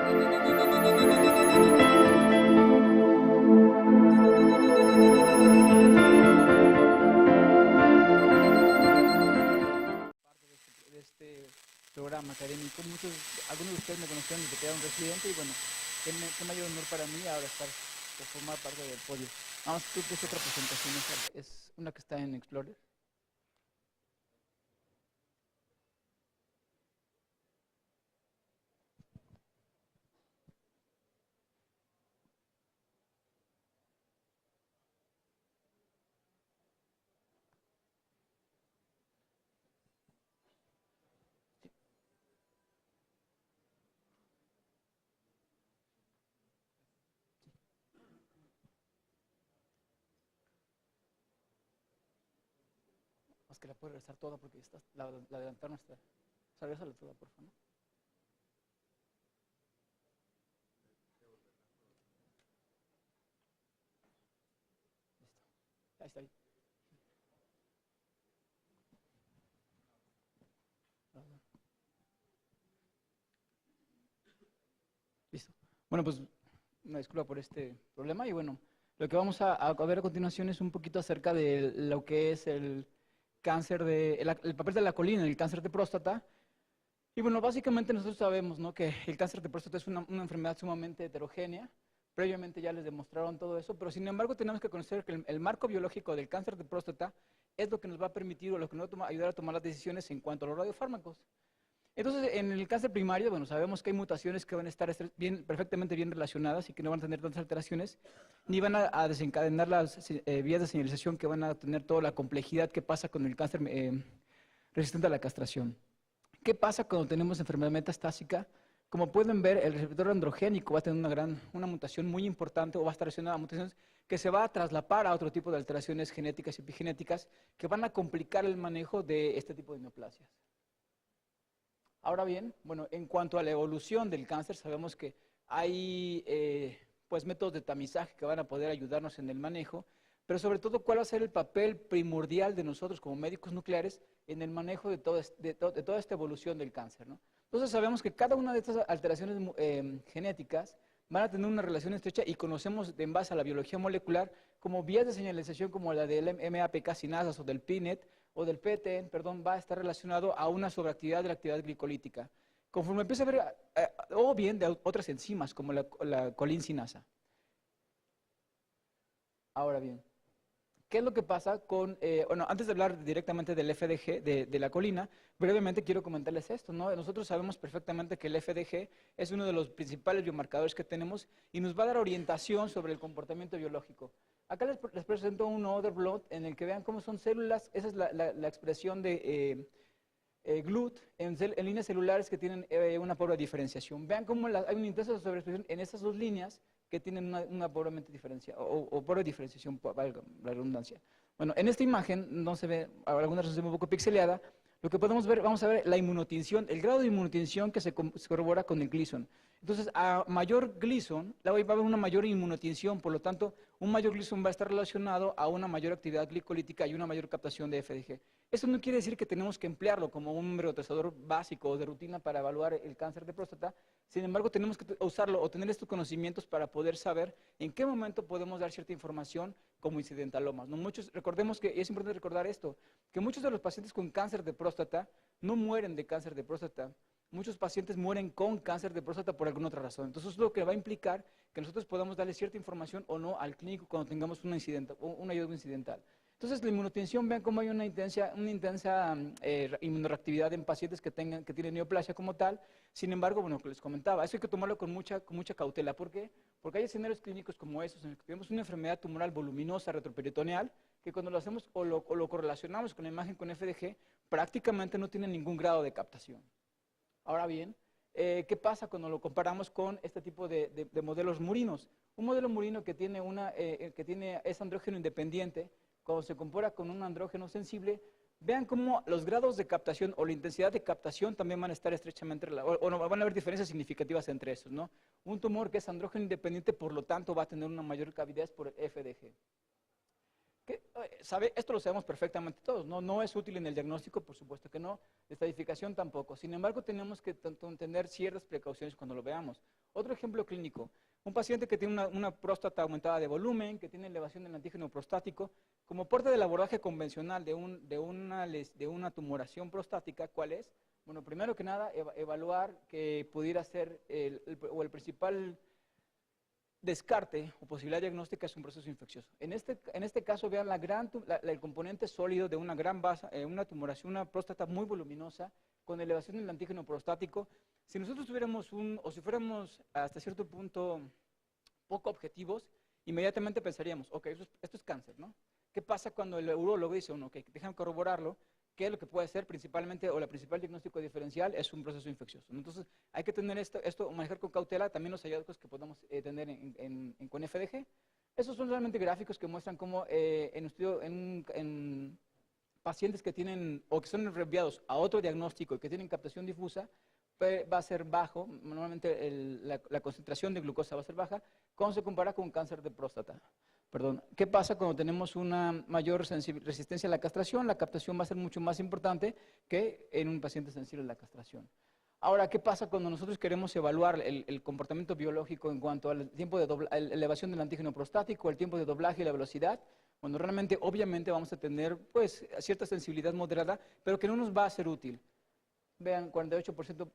De este programa académico. Algunos de ustedes me conocieron desde que era un residente y bueno, qué mayor honor para mí ahora estar o formar parte del podio. Vamos, creo que es otra presentación, es una que está en Explorer. Más que la puede regresar toda porque la adelantaron hasta. O sea, regresala toda, por favor. Listo. Ahí está. Ahí. Listo. Bueno, pues una disculpa por este problema y bueno, lo que vamos a ver a continuación es un poquito acerca de lo que es el cáncer el papel de la colina en el cáncer de próstata. Y bueno, básicamente nosotros sabemos, ¿no?, que el cáncer de próstata es una enfermedad sumamente heterogénea. Previamente ya les demostraron todo eso, pero sin embargo tenemos que conocer que el marco biológico del cáncer de próstata es lo que nos va a permitir o lo que nos va a ayudar a tomar las decisiones en cuanto a los radiofármacos. Entonces, en el cáncer primario, bueno, sabemos que hay mutaciones que van a estar perfectamente bien relacionadas y que no van a tener tantas alteraciones, ni van a desencadenar las vías de señalización que van a tener toda la complejidad que pasa con el cáncer resistente a la castración. ¿Qué pasa cuando tenemos enfermedad metastásica? Como pueden ver, el receptor androgénico va a tener una mutación muy importante o va a estar relacionada a mutaciones que se va a traslapar a otro tipo de alteraciones genéticas y epigenéticas que van a complicar el manejo de este tipo de neoplasias. Ahora bien, bueno, en cuanto a la evolución del cáncer, sabemos que hay pues métodos de tamizaje que van a poder ayudarnos en el manejo, pero sobre todo, ¿cuál va a ser el papel primordial de nosotros como médicos nucleares en el manejo de toda esta evolución del cáncer, ¿no? Entonces sabemos que cada una de estas alteraciones genéticas van a tener una relación estrecha y conocemos en base a la biología molecular como vías de señalización como la del MAPK sinasas o del PNET o del PTEN, perdón, va a estar relacionado a una sobreactividad de la actividad glicolítica. Conforme empieza a ver, o bien de otras enzimas como la colincinasa. Ahora bien, ¿qué es lo que pasa con, bueno, antes de hablar directamente del FDG, de la colina, brevemente quiero comentarles esto, ¿no? Nosotros sabemos perfectamente que el FDG es uno de los principales biomarcadores que tenemos y nos va a dar orientación sobre el comportamiento biológico. Acá les presento un other blot en el que vean cómo son células, esa es la expresión de GLUT en líneas celulares que tienen una pobre diferenciación. Vean cómo hay una intensa sobreexpresión en estas dos líneas que tienen una pobremente diferenciación, o pobre diferenciación, valga la redundancia. Bueno, en esta imagen no se ve, alguna razón se ve un poco pixeleada. Lo que podemos ver, vamos a ver la inmunotinción, el grado de inmunotinción que se corrobora con el Gleason. Entonces, a mayor Gleason, va a haber una mayor inmunotinción, por lo tanto, un mayor Gleason va a estar relacionado a una mayor actividad glicolítica y una mayor captación de FDG. Eso no quiere decir que tenemos que emplearlo como un retrotrasador básico o de rutina para evaluar el cáncer de próstata. Sin embargo, tenemos que usarlo o tener estos conocimientos para poder saber en qué momento podemos dar cierta información como incidentalomas, ¿no? Recordemos que es importante recordar esto, que muchos de los pacientes con cáncer de próstata no mueren de cáncer de próstata. Muchos pacientes mueren con cáncer de próstata por alguna otra razón. Entonces, eso es lo que va a implicar que nosotros podamos darle cierta información o no al clínico cuando tengamos un hallazgo incidental. Entonces, la inmunotensión, vean cómo hay una intensa inmunoreactividad en pacientes que tienen neoplasia como tal. Sin embargo, bueno, que les comentaba, eso hay que tomarlo con mucha cautela. ¿Por qué? Porque hay escenarios clínicos como esos, en los que tenemos una enfermedad tumoral voluminosa retroperitoneal, que cuando lo hacemos o lo correlacionamos con la imagen con FDG, prácticamente no tiene ningún grado de captación. Ahora bien, ¿qué pasa cuando lo comparamos con este tipo de modelos murinos? Un modelo murino que es andrógeno independiente, cuando se compara con un andrógeno sensible, vean cómo los grados de captación o la intensidad de captación también van a estar estrechamente relacionados, o no, van a haber diferencias significativas entre esos, ¿no? Un tumor que es andrógeno independiente, por lo tanto, va a tener una mayor cavidez por el FDG. Esto lo sabemos perfectamente todos, ¿no? No es útil en el diagnóstico, por supuesto que no, de estadificación tampoco. Sin embargo, tenemos que tener ciertas precauciones cuando lo veamos. Otro ejemplo clínico, un paciente que tiene una próstata aumentada de volumen, que tiene elevación del antígeno prostático, como parte del abordaje convencional de una tumoración prostática, ¿cuál es? Bueno, primero que nada, evaluar que pudiera ser el principal descarte o posibilidad diagnóstica es un proceso infeccioso. En este caso, vean el componente sólido de una gran base, una tumoración, una próstata muy voluminosa, con elevación del antígeno prostático. Si nosotros tuviéramos o si fuéramos hasta cierto punto poco objetivos, inmediatamente pensaríamos, ok, esto es cáncer, ¿no? ¿Qué pasa cuando el urólogo dice, ok, déjame corroborarlo? ¿Qué es lo que puede ser principalmente, o la principal diagnóstico diferencial es un proceso infeccioso? Entonces, hay que tener esto manejar con cautela, también los hallazgos que podamos tener con FDG. Esos son realmente gráficos que muestran cómo en pacientes que tienen, o que son enviados a otro diagnóstico y que tienen captación difusa, va a ser bajo, normalmente la concentración de glucosa va a ser baja, cuando se compara con cáncer de próstata. Perdón. ¿Qué pasa cuando tenemos una mayor resistencia a la castración? La captación va a ser mucho más importante que en un paciente sensible a la castración. Ahora, ¿qué pasa cuando nosotros queremos evaluar el comportamiento biológico en cuanto al tiempo de elevación del antígeno prostático, el tiempo de doblaje y la velocidad? Bueno, realmente, obviamente, vamos a tener pues cierta sensibilidad moderada, pero que no nos va a ser útil. Vean, 48%,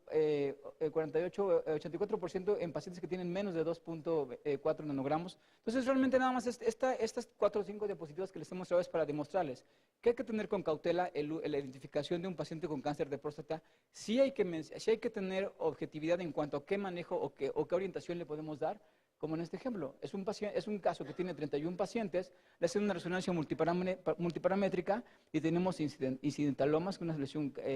84% en pacientes que tienen menos de 2.4 nanogramos. Entonces, realmente nada más estas 4 o 5 diapositivas que les he mostrado es para demostrarles que hay que tener con cautela la identificación de un paciente con cáncer de próstata. Sí hay que tener objetividad en cuanto a qué manejo o qué orientación le podemos dar. Como en este ejemplo, es un caso que tiene 31 pacientes, le hacen una resonancia multiparamétrica y tenemos incidentalomas, que es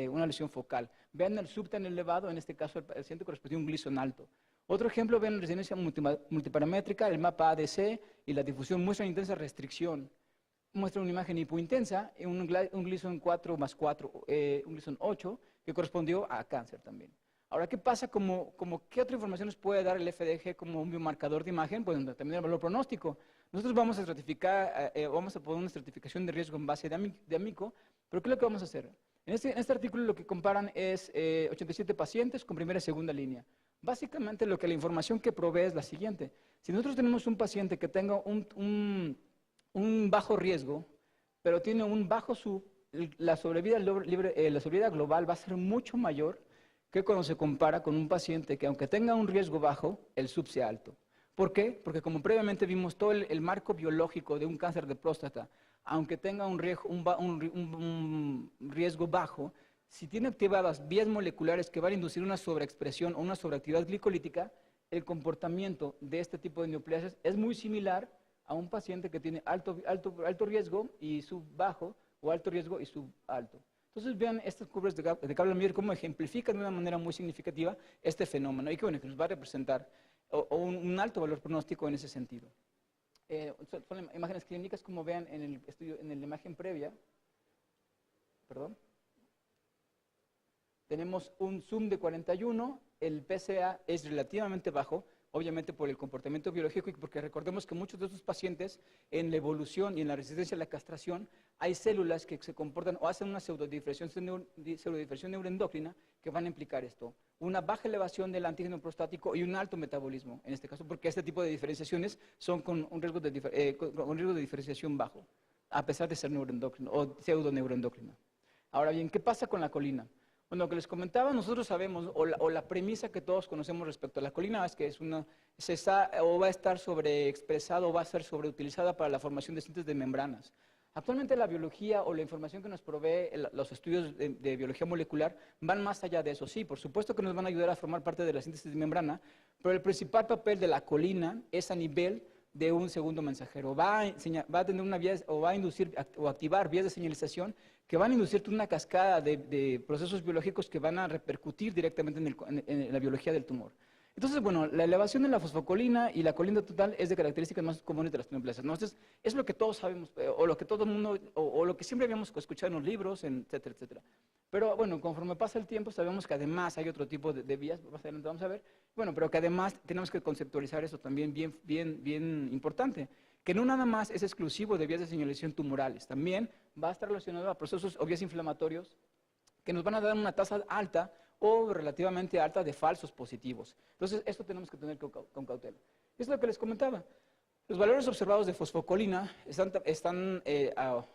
una lesión focal. Vean el sub tan elevado, en este caso el paciente corresponde a un Gleason alto. Otro ejemplo, vean la resonancia multiparamétrica, el mapa ADC y la difusión muestra intensa restricción. Muestra una imagen hipointensa, un Gleason 4 más 4, un Gleason 8, que correspondió a cáncer también. Ahora, ¿qué pasa? ¿Qué otra información nos puede dar el FDG como un biomarcador de imagen? Pues también el valor pronóstico. Nosotros vamos a estratificar, vamos a poner una estratificación de riesgo en base de AMICO, pero ¿qué es lo que vamos a hacer? En este artículo lo que comparan es 87 pacientes con primera y segunda línea. Básicamente la información que provee es la siguiente. Si nosotros tenemos un paciente que tenga un bajo riesgo, pero tiene un bajo sub, la sobrevida global va a ser mucho mayor que cuando se compara con un paciente que aunque tenga un riesgo bajo, el sub sea alto. ¿Por qué? Porque como previamente vimos todo el marco biológico de un cáncer de próstata, aunque tenga un riesgo bajo, si tiene activadas vías moleculares que van a inducir una sobreexpresión o una sobreactividad glicolítica, el comportamiento de este tipo de neoplasias es muy similar a un paciente que tiene alto riesgo y sub bajo, o alto riesgo y sub alto. Entonces vean estas curvas de Kaplan-Meier cómo ejemplifican de una manera muy significativa este fenómeno y que, bueno, que nos va a representar un alto valor pronóstico en ese sentido. Son imágenes clínicas, como vean en el estudio, en la imagen previa. Perdón. Tenemos un zoom de 41, el PSA es relativamente bajo, obviamente por el comportamiento biológico y porque recordemos que muchos de estos pacientes en la evolución y en la resistencia a la castración hay células que se comportan o hacen una pseudodiferenciación neuroendocrina que van a implicar esto. Una baja elevación del antígeno prostático y un alto metabolismo, en este caso, porque este tipo de diferenciaciones son con un riesgo de diferenciación bajo, a pesar de ser neuroendocrino o pseudoneuroendocrino. Ahora bien, ¿qué pasa con la colina? Bueno, lo que les comentaba, nosotros sabemos, o la premisa que todos conocemos respecto a la colina es que o va a estar sobreexpresada o va a ser sobreutilizada para la formación de síntesis de membranas. Actualmente la biología o la información que nos provee los estudios de biología molecular van más allá de eso. Sí, por supuesto que nos van a ayudar a formar parte de la síntesis de membrana, pero el principal papel de la colina es a nivel de un segundo mensajero. Va a tener una vía, o va a inducir o activar vías de señalización que van a inducir una cascada de procesos biológicos que van a repercutir directamente en la biología del tumor. Entonces, bueno, la elevación de la fosfocolina y la colina total es de características más comunes de las neoplasias. Entonces, es lo que todos sabemos, o lo que todo el mundo, o lo que siempre habíamos escuchado en los libros, etcétera, etcétera. Pero bueno, conforme pasa el tiempo, sabemos que además hay otro tipo de vías, más adelante vamos a ver, bueno, pero que además tenemos que conceptualizar eso también bien importante, que no nada más es exclusivo de vías de señalización tumorales, también va a estar relacionado a procesos o vías inflamatorios que nos van a dar una tasa alta o relativamente alta de falsos positivos. Entonces, esto tenemos que tener con cautela. Es lo que les comentaba. Los valores observados de fosfocolina están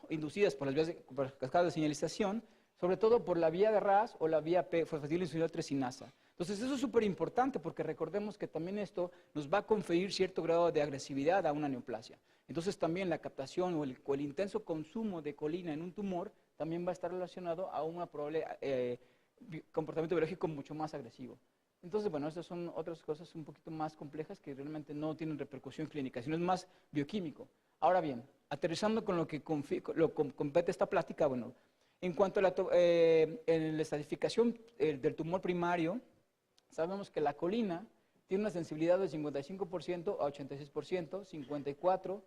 inducidas por las vías por las cascadas de señalización, sobre todo por la vía de RAS o la vía fosfatidilindrosal tresinasa. Entonces, eso es súper importante porque recordemos que también esto nos va a conferir cierto grado de agresividad a una neoplasia. Entonces, también la captación o el intenso consumo de colina en un tumor también va a estar relacionado a un probable comportamiento biológico mucho más agresivo. Entonces, bueno, estas son otras cosas un poquito más complejas que realmente no tienen repercusión clínica, sino es más bioquímico. Ahora bien, aterrizando con lo que compete esta plática, bueno, en cuanto a la estratificación del tumor primario, sabemos que la colina tiene una sensibilidad de 55% a 86%, 54%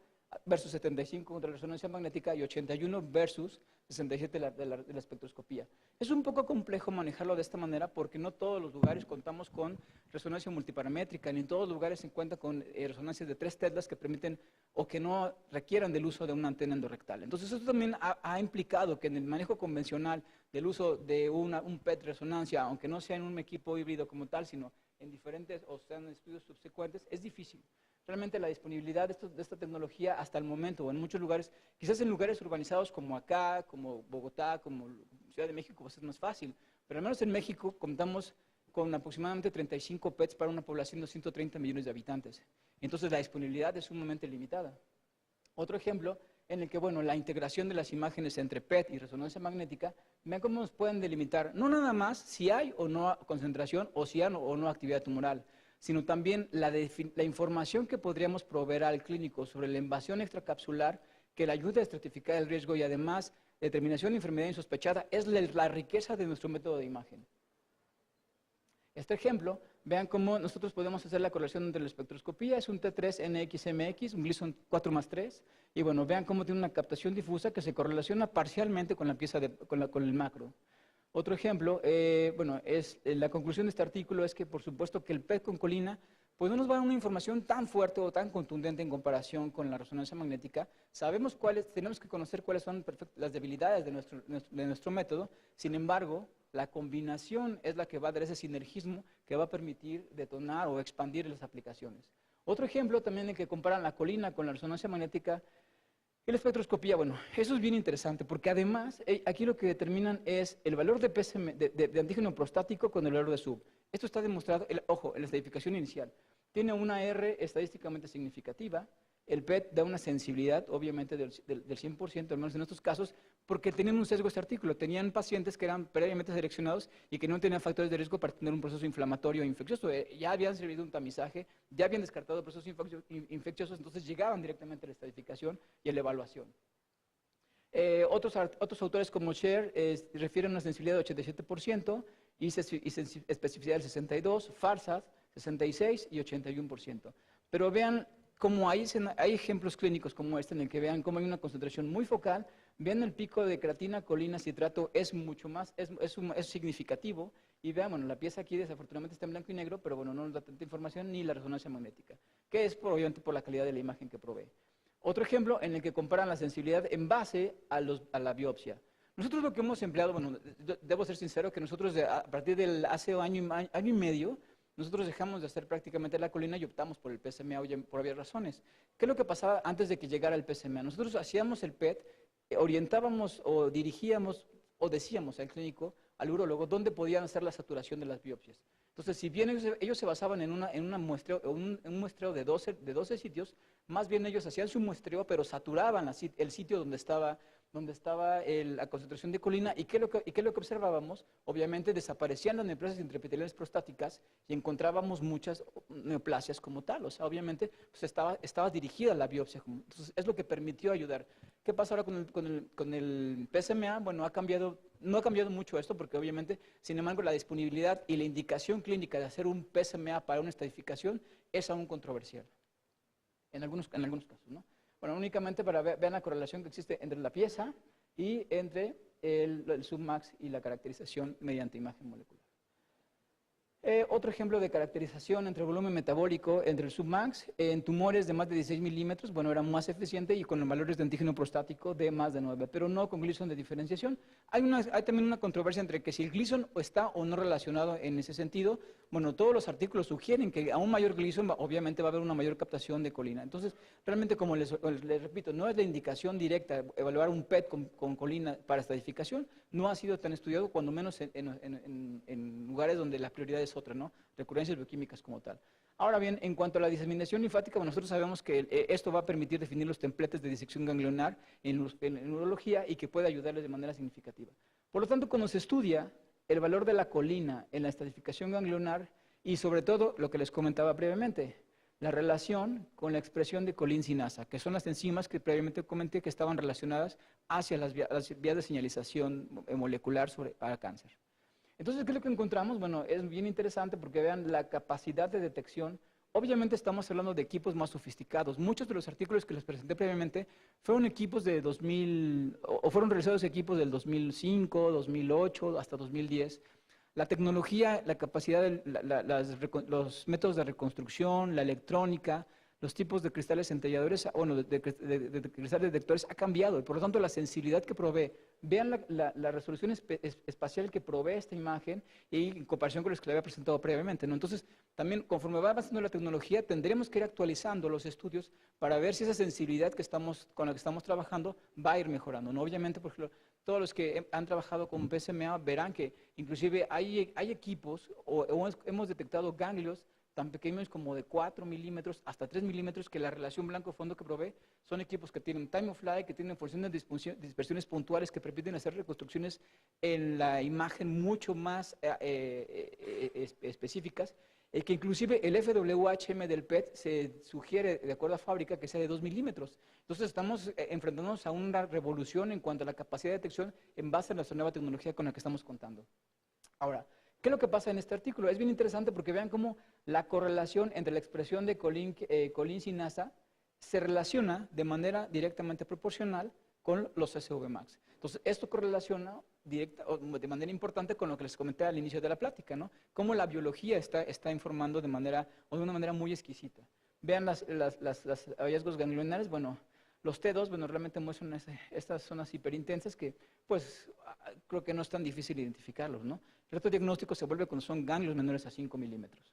versus 75 contra la resonancia magnética y 81 versus 67 de la espectroscopía. Es un poco complejo manejarlo de esta manera porque no todos los lugares contamos con resonancia multiparamétrica, ni en todos los lugares se cuenta con resonancias de 3 teslas que permiten o que no requieran del uso de una antena endorrectal. Entonces, esto también ha implicado que en el manejo convencional del uso de un PET resonancia, aunque no sea en un equipo híbrido como tal, sino en diferentes o sean estudios subsecuentes, es difícil. Realmente la disponibilidad de esta tecnología hasta el momento, o en muchos lugares, quizás en lugares urbanizados como acá, como Bogotá, como Ciudad de México, pues es más fácil. Pero al menos en México contamos con aproximadamente 35 PETs para una población de 130 millones de habitantes. Entonces la disponibilidad es sumamente limitada. Otro ejemplo en el que, bueno, la integración de las imágenes entre PET y resonancia magnética, vean cómo nos pueden delimitar, no nada más si hay o no concentración o si hay o no actividad tumoral, sino también la información que podríamos proveer al clínico sobre la invasión extracapsular que le ayude a estratificar el riesgo y además determinación de enfermedad insospechada es la riqueza de nuestro método de imagen. Este ejemplo, vean cómo nosotros podemos hacer la correlación entre la espectroscopía, es un T3-NXMX, un Gleason 4+3, y bueno, vean cómo tiene una captación difusa que se correlaciona parcialmente con la pieza con el macro. Otro ejemplo, la conclusión de este artículo es que por supuesto que el PET con colina pues no nos va a dar una información tan fuerte o tan contundente en comparación con la resonancia magnética. Sabemos tenemos que conocer cuáles son las debilidades de nuestro método, sin embargo, la combinación es la que va a dar ese sinergismo que va a permitir detonar o expandir las aplicaciones. Otro ejemplo también en que comparan la colina con la resonancia magnética y la espectroscopía, bueno, eso es bien interesante porque además aquí lo que determinan es el valor de PSM, de antígeno prostático con el valor de SUB. Esto está demostrado, ojo, en la estadificación inicial. Tiene una R estadísticamente significativa, el PET da una sensibilidad, obviamente, del 100%, al menos en estos casos, porque tenían un sesgo este artículo. Tenían pacientes que eran previamente seleccionados y que no tenían factores de riesgo para tener un proceso inflamatorio o infeccioso. Ya habían servido un tamizaje, ya habían descartado procesos infecciosos, entonces llegaban directamente a la estadificación y a la evaluación. Otros autores como Sher refieren a una sensibilidad de 87% y especificidad del 62%, Farsad 66% y 81%. Pero vean cómo hay ejemplos clínicos como este en el que vean cómo hay una concentración muy focal, vean el pico de creatina, colina, citrato es mucho más, es significativo y vean, bueno, la pieza aquí desafortunadamente está en blanco y negro, pero bueno, no nos da tanta información ni la resonancia magnética, que es obviamente por la calidad de la imagen que provee. Otro ejemplo en el que comparan la sensibilidad en base a la biopsia. Nosotros lo que hemos empleado, bueno, debo ser sincero que nosotros a partir del hace año y medio, nosotros dejamos de hacer prácticamente la colina y optamos por el PSMA por varias razones. ¿Qué es lo que pasaba antes de que llegara el PSMA? Nosotros hacíamos el PET, orientábamos o dirigíamos o decíamos al clínico, al urólogo, dónde podían hacer la saturación de las biopsias. Entonces, si bien ellos se basaban en un muestreo de 12 sitios, más bien ellos hacían su muestreo, pero saturaban el sitio donde estaba la concentración de colina. ¿Y qué es lo que observábamos? Obviamente desaparecían las neoplasias intraepiteliales prostáticas y encontrábamos muchas neoplasias como tal. O sea, obviamente pues estaba dirigida la biopsia. Entonces, es lo que permitió ayudar. ¿Qué pasa ahora con el PSMA? Bueno, no ha cambiado mucho esto porque obviamente, sin embargo, la disponibilidad y la indicación clínica de hacer un PSMA para una estadificación es aún controversial. En algunos casos, ¿no? Bueno, únicamente para vean la correlación que existe entre la pieza y entre el submax y la caracterización mediante imagen molecular. Otro ejemplo de caracterización entre volumen metabólico entre el Submax, en tumores de más de 16 milímetros, bueno, era más eficiente y con los valores de antígeno prostático de más de 9, pero no con Gleason de diferenciación. Hay también una controversia entre que si el Gleason está o no relacionado en ese sentido. Bueno, todos los artículos sugieren que a un mayor Gleason obviamente va a haber una mayor captación de colina. Entonces, realmente, como les repito, no es la indicación directa evaluar un PET con colina para estadificación, no ha sido tan estudiado, cuando menos en lugares donde la prioridad es otra, ¿no? Recurrencias bioquímicas como tal. Ahora bien, en cuanto a la diseminación linfática, bueno, nosotros sabemos que esto va a permitir definir los templetes de disección ganglionar en urología y que puede ayudarles de manera significativa. Por lo tanto, cuando se estudia el valor de la colina en la estratificación ganglionar y sobre todo lo que les comentaba previamente, la relación con la expresión de colinsinasa, que son las enzimas que previamente comenté que estaban relacionadas hacia las vías de señalización molecular para cáncer. Entonces, ¿qué es lo que encontramos? Bueno, es bien interesante porque vean la capacidad de detección. Obviamente estamos hablando de equipos más sofisticados. Muchos de los artículos que les presenté previamente fueron equipos de 2000, o fueron realizados equipos del 2005, 2008, hasta 2010. La tecnología, la capacidad, los métodos de reconstrucción, la electrónica, los tipos de cristales centelladores, bueno, de cristales detectores ha cambiado y por lo tanto la sensibilidad que provee. Vean la resolución espacial que provee esta imagen y en comparación con los que le había presentado previamente, ¿no? Entonces, también conforme va avanzando la tecnología, tendremos que ir actualizando los estudios para ver si esa sensibilidad con la que estamos trabajando va a ir mejorando, ¿no? Obviamente, por ejemplo, todos los que han trabajado con PSMA verán que inclusive hay equipos o hemos detectado ganglios tan pequeños como de 4 milímetros hasta 3 milímetros, que la relación blanco-fondo que provee son equipos que tienen time of flight, que tienen funciones de dispersiones puntuales que permiten hacer reconstrucciones en la imagen mucho más específicas, que inclusive el FWHM del PET se sugiere, de acuerdo a fábrica, que sea de 2 milímetros. Entonces estamos enfrentándonos a una revolución en cuanto a la capacidad de detección en base a nuestra nueva tecnología con la que estamos contando. Ahora, ¿qué es lo que pasa en este artículo? Es bien interesante porque vean cómo la correlación entre la expresión de colinsinasa se relaciona de manera directamente proporcional con los SVMAX. Entonces, esto correlaciona de manera importante con lo que les comenté al inicio de la plática, ¿no? Cómo la biología está informando de una manera muy exquisita. Vean los hallazgos ganglionares, bueno, los T2, bueno, realmente muestran estas zonas hiperintensas que, pues, creo que no es tan difícil identificarlos, ¿no? El reto diagnóstico se vuelve cuando son ganglios menores a 5 milímetros.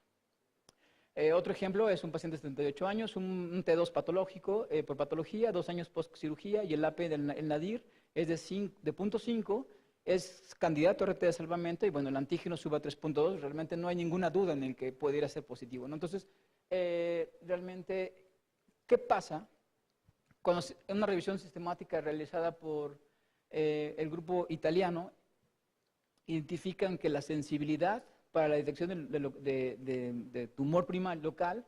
Otro ejemplo es un paciente de 78 años, un T2 patológico por patología, 2 años post cirugía, y el AP del NADIR es de 0.5, es candidato a RT de salvamento, y bueno, el antígeno sube a 3.2, realmente no hay ninguna duda en el que pudiera ser positivo, ¿no? Entonces, realmente, ¿qué pasa cuando en una revisión sistemática realizada por el grupo italiano identifican que la sensibilidad para la detección de tumor primario local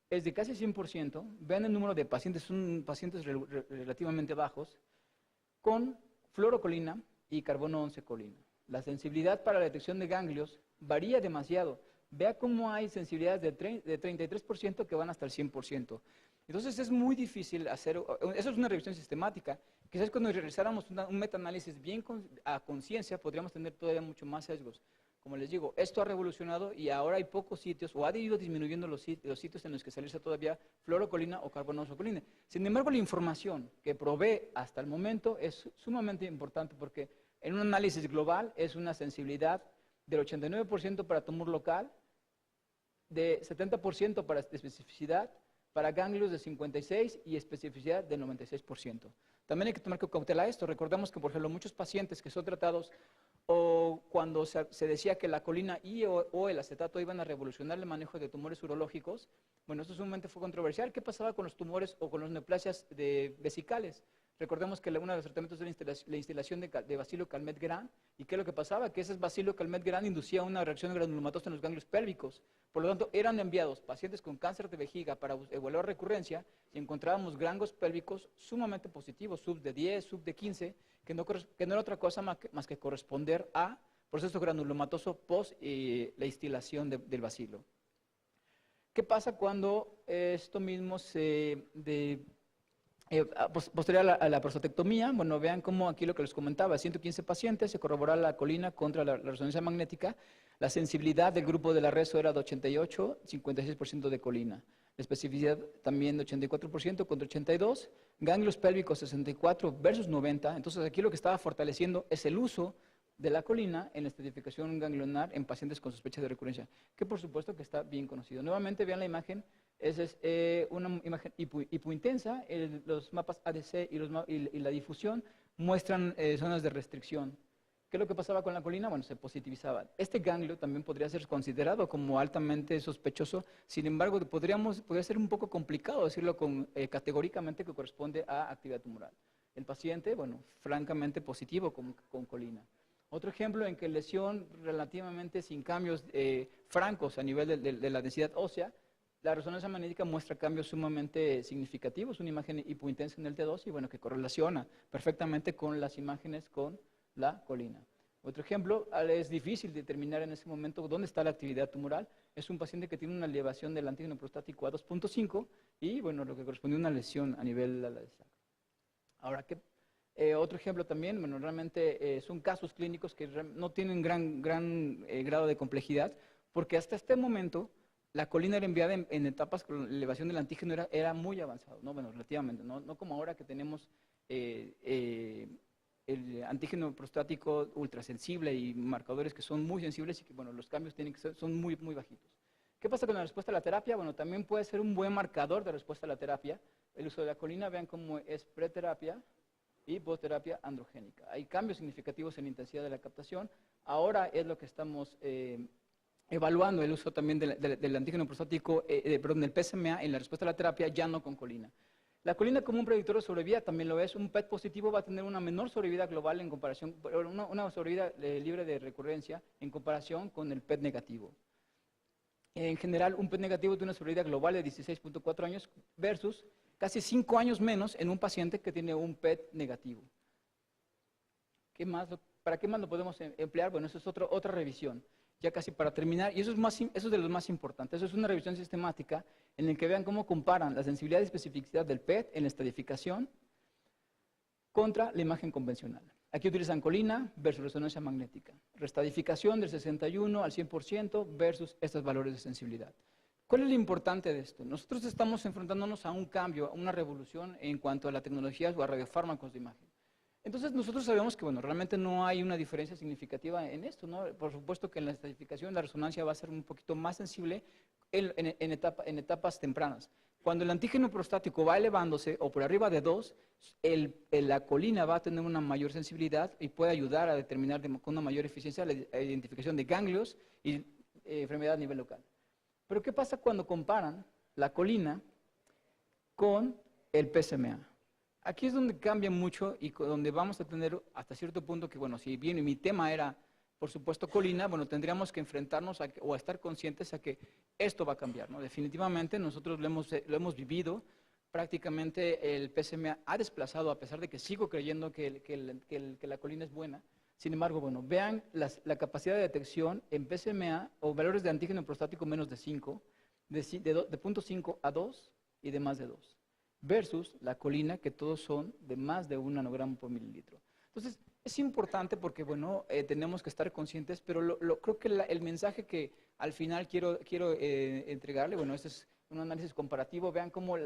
es de casi 100%? Vean el número de pacientes, son pacientes relativamente bajos, con fluorocolina y carbono 11 colina. La sensibilidad para la detección de ganglios varía demasiado. Vea cómo hay sensibilidades de 33% que van hasta el 100%. Entonces es muy difícil hacer, eso es una revisión sistemática. Quizás cuando realizáramos un metaanálisis bien a conciencia podríamos tener todavía mucho más sesgos. Como les digo, esto ha revolucionado y ahora hay pocos sitios, o ha ido disminuyendo los sitios en los que se realiza todavía fluorocolina o carbonosocolina. Sin embargo, la información que provee hasta el momento es sumamente importante porque en un análisis global es una sensibilidad del 89% para tumor local, de 70% para especificidad, para ganglios de 56% y especificidad del 96%. También hay que tomar con cautela esto. Recordemos que, por ejemplo, muchos pacientes que son tratados o cuando se decía que la colina y o el acetato iban a revolucionar el manejo de tumores urológicos, bueno, esto sumamente fue controversial. ¿Qué pasaba con los tumores o con las neoplasias vesicales? Recordemos que uno de los tratamientos era la instalación de Bacilo Calmette-Guerin. ¿Y qué es lo que pasaba? Que ese Bacilo Calmette-Guerin inducía una reacción granulomatosa en los ganglios pélvicos. Por lo tanto, eran enviados pacientes con cáncer de vejiga para evaluar recurrencia y encontrábamos ganglios pélvicos sumamente positivos, sub de 10, sub de 15, que no era otra cosa más que corresponder a proceso granulomatoso post la instilación del bacilo. ¿Qué pasa cuando esto mismo posterior a la prostatectomía? Bueno, vean cómo aquí lo que les comentaba, 115 pacientes, se corrobora la colina contra la resonancia magnética. La sensibilidad del grupo de la reso era de 88, 56% de colina. La especificidad también de 84% contra 82. Ganglios pélvicos 64 versus 90. Entonces aquí lo que estaba fortaleciendo es el uso de la colina en la estratificación ganglionar en pacientes con sospecha de recurrencia, que por supuesto que está bien conocido. Nuevamente vean la imagen, esa es una imagen hipointensa, los mapas ADC y la difusión muestran zonas de restricción. ¿Qué es lo que pasaba con la colina? Bueno, se positivizaba. Este ganglio también podría ser considerado como altamente sospechoso, sin embargo, podría ser un poco complicado decirlo categóricamente que corresponde a actividad tumoral. El paciente, bueno, francamente positivo con colina. Otro ejemplo en que lesión relativamente sin cambios francos a nivel de la densidad ósea, la resonancia magnética muestra cambios sumamente significativos, una imagen hipointensa en el T2 y bueno, que correlaciona perfectamente con las imágenes con la colina. Otro ejemplo, es difícil determinar en ese momento dónde está la actividad tumoral. Es un paciente que tiene una elevación del antígeno prostático a 2.5 y bueno, lo que corresponde a una lesión a nivel de la sacro. Ahora, otro ejemplo también, bueno, realmente son casos clínicos que no tienen gran grado de complejidad, porque hasta este momento la colina era enviada en etapas con la elevación del antígeno era muy avanzado, ¿no? Bueno, relativamente, no como ahora que tenemos el antígeno prostático ultrasensible y marcadores que son muy sensibles y que, bueno, los cambios son muy bajitos. ¿Qué pasa con la respuesta a la terapia? Bueno, también puede ser un buen marcador de respuesta a la terapia. El uso de la colina, vean cómo es preterapia y postterapia androgénica. Hay cambios significativos en la intensidad de la captación. Ahora es lo que estamos evaluando el uso también del antígeno prostático, perdón, del PSMA en la respuesta a la terapia, ya no con colina. La colina como un predictor de sobrevida también lo es. Un PET positivo va a tener una menor sobrevida global en comparación, una sobrevida libre de recurrencia en comparación con el PET negativo. En general, un PET negativo tiene una sobrevida global de 16.4 años versus casi 5 años menos en un paciente que tiene un PET negativo. ¿Para qué más lo podemos emplear? Bueno, eso es otra revisión. Ya casi para terminar, y eso es de los más importantes. Eso es una revisión sistemática en la que vean cómo comparan la sensibilidad y especificidad del PET en la estratificación contra la imagen convencional. Aquí utilizan colina versus resonancia magnética. Restratificación del 61 al 100% versus estos valores de sensibilidad. ¿Cuál es lo importante de esto? Nosotros estamos enfrentándonos a un cambio, a una revolución en cuanto a la tecnología o a radiofármacos de imagen. Entonces nosotros sabemos que, bueno, realmente no hay una diferencia significativa en esto, ¿no? Por supuesto que en la estratificación la resonancia va a ser un poquito más sensible en etapas tempranas. Cuando el antígeno prostático va elevándose o por arriba de 2, la colina va a tener una mayor sensibilidad y puede ayudar a determinar con una mayor eficiencia la identificación de ganglios y enfermedad a nivel local. Pero ¿qué pasa cuando comparan la colina con el PSMA? Aquí es donde cambia mucho y donde vamos a tener hasta cierto punto que, bueno, si bien mi tema era, por supuesto, colina, bueno, tendríamos que enfrentarnos o a estar conscientes a que esto va a cambiar, ¿no? Definitivamente nosotros lo hemos vivido, prácticamente el PSMA ha desplazado, a pesar de que sigo creyendo que la colina es buena. Sin embargo, bueno, vean la capacidad de detección en PSMA o valores de antígeno prostático menos de 5, de 0.5 a 2 y de más de 2. Versus la colina, que todos son de más de 1 nanogramo por mililitro. Entonces, es importante porque, bueno, tenemos que estar conscientes, pero creo que el mensaje que al final quiero entregarle, bueno, este es un análisis comparativo, vean cómo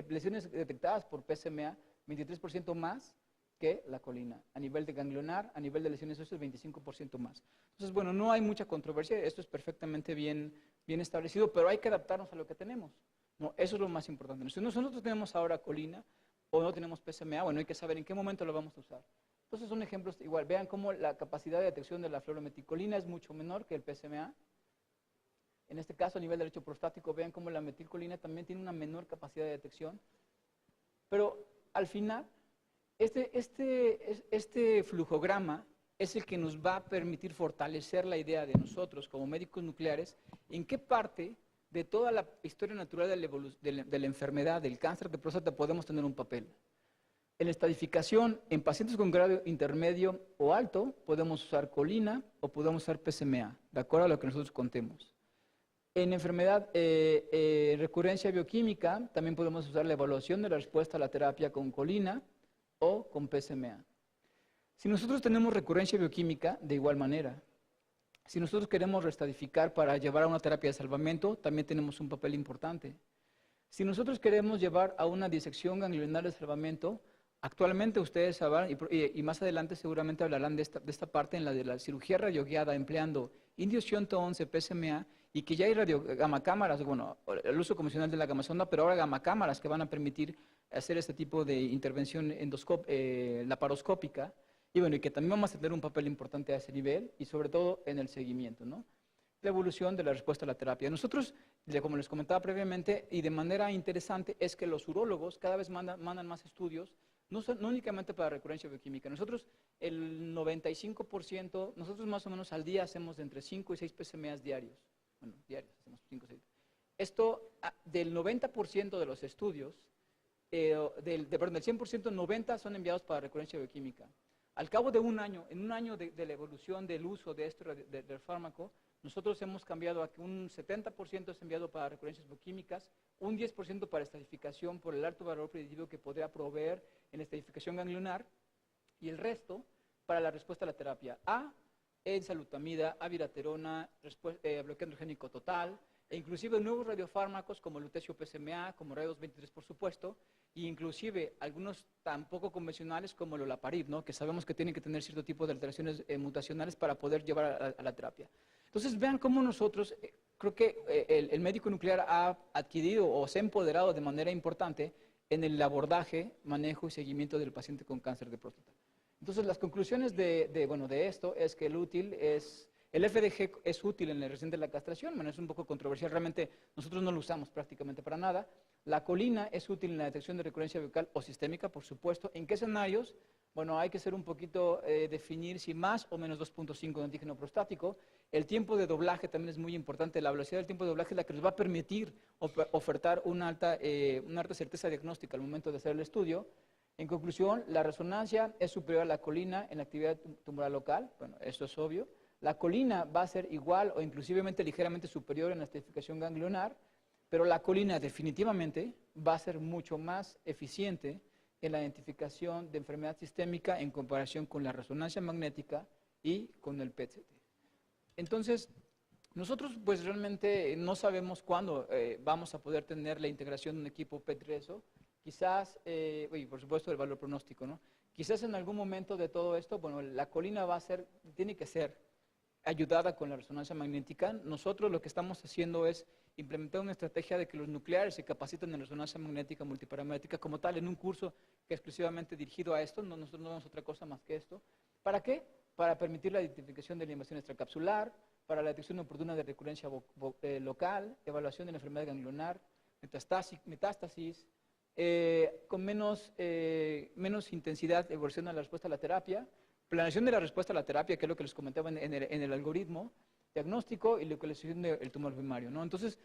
lesiones detectadas por PSMA, 23% más que la colina. A nivel de ganglionar, a nivel de lesiones óseas, 25% más. Entonces, bueno, no hay mucha controversia, esto es perfectamente bien establecido, pero hay que adaptarnos a lo que tenemos. No, eso es lo más importante. Si nosotros tenemos ahora colina o no tenemos PSMA, bueno, hay que saber en qué momento lo vamos a usar. Entonces son ejemplos igual. Vean cómo la capacidad de detección de la fluorometicolina es mucho menor que el PSMA. En este caso, a nivel del lecho prostático, vean cómo la metilcolina también tiene una menor capacidad de detección. Pero al final, este flujograma es el que nos va a permitir fortalecer la idea de nosotros como médicos nucleares en qué parte de toda la historia natural de la enfermedad, del cáncer de próstata, podemos tener un papel. En la estadificación, en pacientes con grado intermedio o alto, podemos usar colina o podemos usar PSMA, de acuerdo a lo que nosotros contemos. En enfermedad, recurrencia bioquímica, también podemos usar la evaluación de la respuesta a la terapia con colina o con PSMA. Si nosotros tenemos recurrencia bioquímica, de igual manera. Si nosotros queremos reestadificar para llevar a una terapia de salvamento, también tenemos un papel importante. Si nosotros queremos llevar a una disección ganglionar de salvamento, actualmente ustedes sabrán, y más adelante seguramente hablarán de esta parte en la de la cirugía radioguiada empleando indios 111 PSMA, y que ya hay gamacámaras, bueno, el uso convencional de la gamasonda, pero ahora gamacámaras que van a permitir hacer este tipo de intervención laparoscópica, y bueno, y que también vamos a tener un papel importante a ese nivel, y sobre todo en el seguimiento, ¿no? La evolución de la respuesta a la terapia. Nosotros, como les comentaba previamente, y de manera interesante, es que los urólogos cada vez mandan más estudios, no únicamente para recurrencia bioquímica. Nosotros, el 95%, nosotros más o menos al día hacemos de entre 5 y 6 PSMAs diarios. Bueno, diarios, hacemos 5 o 6. Esto, del 90% de los estudios, perdón, del 100%, 90 son enviados para recurrencia bioquímica. Al cabo de un año, en un año de la evolución del uso de esto del fármaco, nosotros hemos cambiado a que un 70% es enviado para recurrencias bioquímicas, un 10% para estadificación por el alto valor predictivo que podría proveer en estadificación ganglionar, y el resto para la respuesta a la terapia. Enzalutamida, abiraterona, bloqueo androgénico total, e inclusive nuevos radiofármacos como lutecio PSMA, como radio-223 por supuesto, e inclusive algunos tan poco convencionales como el olaparib, ¿no? Que sabemos que tienen que tener cierto tipo de alteraciones mutacionales para poder llevar a la terapia. Entonces vean cómo nosotros, creo que el médico nuclear ha adquirido o se ha empoderado de manera importante en el abordaje, manejo y seguimiento del paciente con cáncer de próstata. Entonces las conclusiones de esto es que el FDG es útil en la reducción de la castración. Bueno, es un poco controversial, realmente nosotros no lo usamos prácticamente para nada. La colina es útil en la detección de recurrencia bucal o sistémica, por supuesto. ¿En qué escenarios? Bueno, hay que ser un poquito, definir si más o menos 2.5 de antígeno prostático. El tiempo de doblaje también es muy importante. La velocidad del tiempo de doblaje es la que nos va a permitir ofertar una alta certeza diagnóstica al momento de hacer el estudio. En conclusión, la resonancia es superior a la colina en la actividad tumoral local. Bueno, eso es obvio. La colina va a ser igual o inclusivemente ligeramente superior en la estratificación ganglionar, pero la colina definitivamente va a ser mucho más eficiente en la identificación de enfermedad sistémica en comparación con la resonancia magnética y con el PET-CT. Entonces, nosotros pues realmente no sabemos cuándo vamos a poder tener la integración de un equipo PET-RESO. Quizás, y por supuesto el valor pronóstico, ¿no? Quizás en algún momento de todo esto, bueno, la colina tiene que ser ayudada con la resonancia magnética. Nosotros lo que estamos haciendo es implementar una estrategia de que los nucleares se capaciten en resonancia magnética multiparamétrica como tal en un curso que es exclusivamente dirigido a esto. Nosotros no damos otra cosa más que esto. ¿Para qué? Para permitir la identificación de la invasión extracapsular, para la detección oportuna de recurrencia local, evaluación de la enfermedad ganglionar, metástasis, con menos intensidad, evolución a la respuesta a la terapia, planeación de la respuesta a la terapia, que es lo que les comentaba en el algoritmo, diagnóstico y localización del tumor primario, ¿no? Entonces,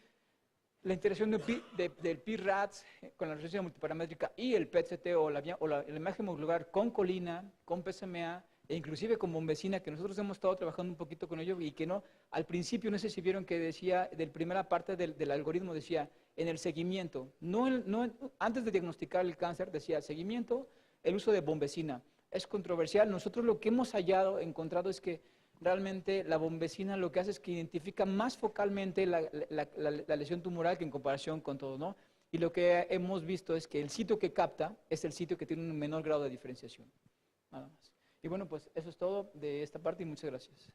la interacción del PIRADS con la resonancia multiparamétrica y el PET-CT o la imagen molecular con colina, con PSMA e inclusive con bombecina, que nosotros hemos estado trabajando un poquito con ello y que no, al principio no sé si vieron que decía, de la primera parte del algoritmo decía, en el seguimiento, antes de diagnosticar el cáncer, decía seguimiento, el uso de bombecina. Es controversial. Nosotros lo que hemos encontrado es que realmente la bombecina lo que hace es que identifica más focalmente la lesión tumoral que en comparación con todo, ¿no? Y lo que hemos visto es que el sitio que capta es el sitio que tiene un menor grado de diferenciación. Nada más. Y bueno, pues eso es todo de esta parte y muchas gracias.